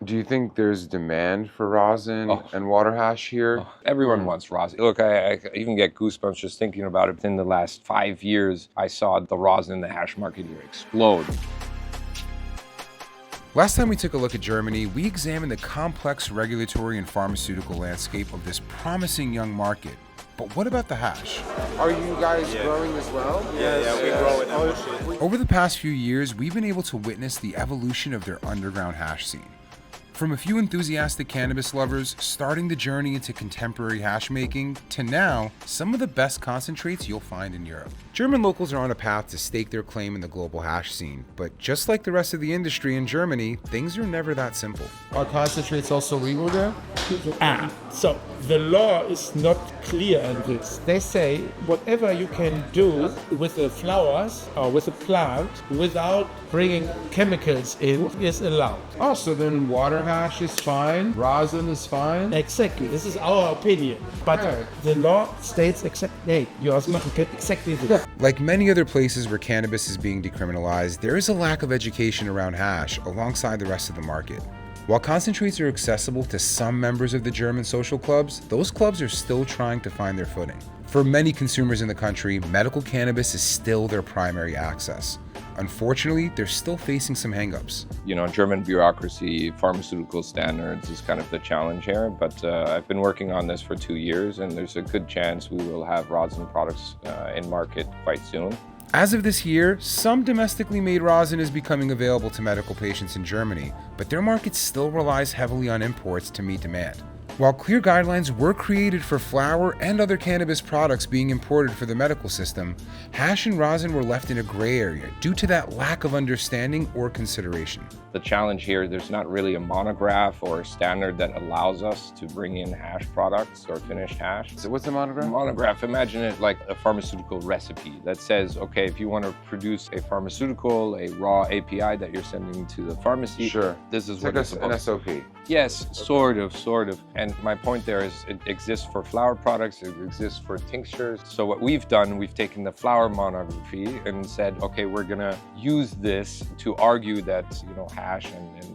Do you think there's demand for rosin and water hash here? Everyone wants rosin. Look, I even get goosebumps just thinking about it. Within the last 5 years, I saw the rosin and the hash market here explode. Last time we took a look at Germany, we examined the complex regulatory and pharmaceutical landscape of this promising young market. But what about the hash? Are you guys growing as well? Yeah, we grow it now. Over the past few years, we've been able to witness the evolution of their underground hash scene. From a few enthusiastic cannabis lovers starting the journey into contemporary hash making to now, some of the best concentrates you'll find in Europe. German locals are on a path to stake their claim in the global hash scene, but just like the rest of the industry in Germany, things are never that simple. Are concentrates also legal there? So the law is not clear on this. They say whatever you can do with the flowers or with the plant without bringing chemicals in is allowed. Oh, so then water hash is fine, rosin is fine? Exactly, this is our opinion. But the law states exactly, exactly this. Like many other places where cannabis is being decriminalized, there is a lack of education around hash alongside the rest of the market. While concentrates are accessible to some members of the German social clubs, those clubs are still trying to find their footing. For many consumers in the country, medical cannabis is still their primary access. Unfortunately, they're still facing some hangups. You know, German bureaucracy, pharmaceutical standards is kind of the challenge here. But I've been working on this for 2 years, and there's a good chance we will have rosin products in market quite soon. As of this year, some domestically made rosin is becoming available to medical patients in Germany, but their market still relies heavily on imports to meet demand. While clear guidelines were created for flower and other cannabis products being imported for the medical system, hash and rosin were left in a gray area due to that lack of understanding or consideration. The challenge here, there's not really a monograph or a standard that allows us to bring in hash products or finished hash. So what's a monograph? Monograph, imagine it like a pharmaceutical recipe that says, okay, if you want to produce a pharmaceutical, a raw API that you're sending to the pharmacy, this is what it's supposed to be. SOP. Yes, sort of. And my point there is it exists for flower products, it exists for tinctures. So what we've done, we've taken the flower monography and said, okay, we're gonna use this to argue that, you know, hash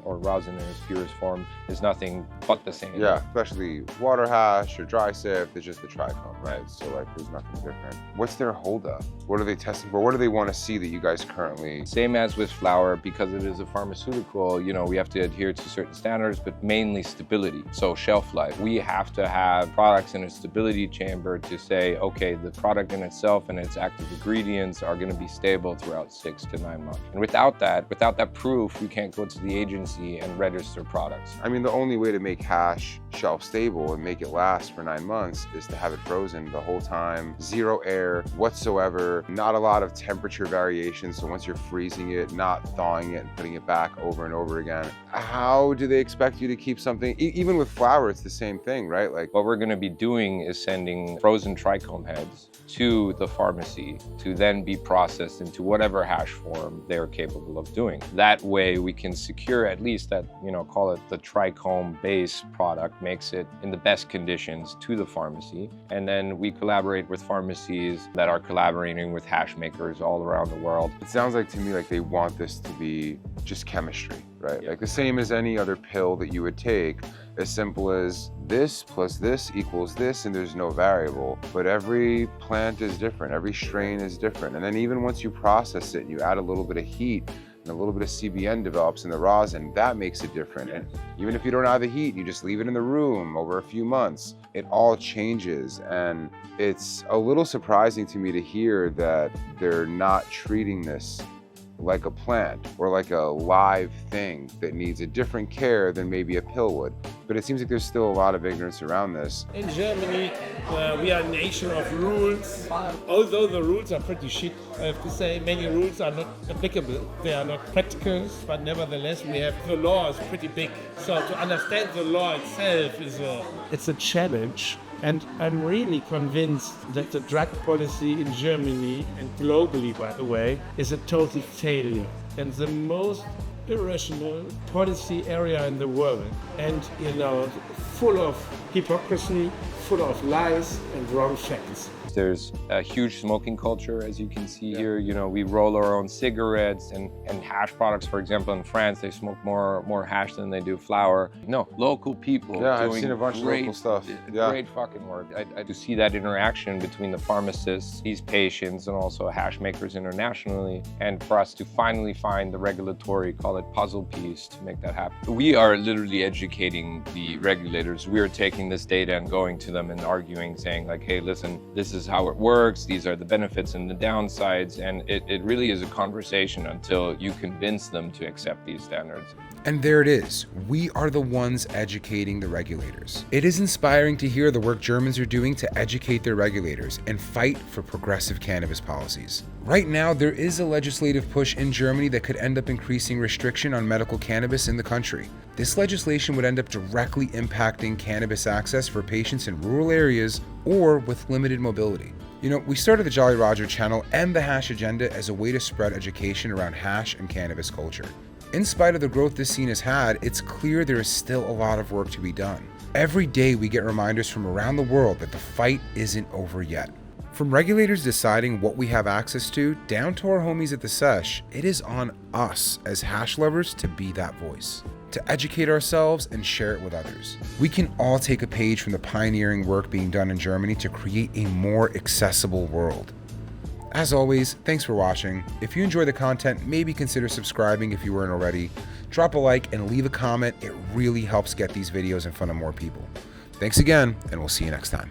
or rosin in its purest form is nothing but the same. Yeah, especially water hash or dry sift, it's just the trichome, right? So like there's nothing different. What's their holdup? What are they testing for? What do they want to see that you guys currently? Same as with flower, because it is a pharmaceutical, you know, we have to adhere to certain standards, but mainly stability, so shelf life. We have to have products in a stability chamber to say, okay, the product in itself and its active ingredients are going to be stable throughout 6 to 9 months. And without that proof, we can't go to the agency and register products. I mean, the only way to make hash shelf stable and make it last for 9 months is to have it frozen the whole time, zero air whatsoever, not a lot of temperature variation. So once you're freezing it, not thawing it and putting it back over and over again. How do they expect you to keep something? Even with flour, it's the same thing, right? Like what we're going to be doing is sending frozen trichome heads to the pharmacy to then be processed into whatever hash form they're capable of doing. That way we can secure at least that, you know, call it the trichome base product, makes it in the best conditions to the pharmacy. And then we collaborate with pharmacies that are collaborating with hash makers all around the world. it sounds like to me like they want this to be just chemistry, right? Like the same as any other pill that you would take, as simple as this plus this equals this, and there's no variable. But every plant is different, every strain is different. And then even once you process it, you add a little bit of heat, and a little bit of CBN develops in the rosin, that makes it different. And even if you don't have the heat, you just leave it in the room over a few months, it all changes. And it's a little surprising to me to hear that they're not treating this like a plant or like a live thing that needs a different care than maybe a pill would. But it seems like there's still a lot of ignorance around this. In Germany, we are a nation of rules. Although the rules are pretty shit, I have to say, many rules are not applicable. They are not practical, but nevertheless, the law is pretty big. So to understand the law itself it's a challenge. And I'm really convinced that the drug policy in Germany, and globally, by the way, is a total failure. And the most irrational policy area in the world. And, you know, full of hypocrisy, full of lies and wrong facts. There's a huge smoking culture, as you can see here. You know, we roll our own cigarettes and hash products. For example, in France, they smoke more hash than they do flour. No, local people Yeah, I've doing seen a bunch of local stuff. Yeah. great fucking work. I do see that interaction between the pharmacists, these patients, and also hash makers internationally, and for us to finally find the regulatory, call it puzzle piece, to make that happen. We are literally educating the regulators. We are taking this data and going to them and arguing, saying like, hey, listen, this is how it works. These are the benefits and the downsides. And it really is a conversation until you convince them to accept these standards. And there it is. We are the ones educating the regulators. It is inspiring to hear the work Germans are doing to educate their regulators and fight for progressive cannabis policies. Right now, there is a legislative push in Germany that could end up increasing restriction on medical cannabis in the country. This legislation would end up directly impacting cannabis access for patients in rural areas or with limited mobility. You know, we started the Jolly Roger channel and the Hash Agenda as a way to spread education around hash and cannabis culture. In spite of the growth this scene has had, it's clear there is still a lot of work to be done. Every day we get reminders from around the world that the fight isn't over yet. From regulators deciding what we have access to, down to our homies at the sesh, it is on us as hash lovers to be that voice, to educate ourselves and share it with others. We can all take a page from the pioneering work being done in Germany to create a more accessible world. As always, thanks for watching. If you enjoy the content, maybe consider subscribing if you weren't already. Drop a like and leave a comment. It really helps get these videos in front of more people. Thanks again, and we'll see you next time.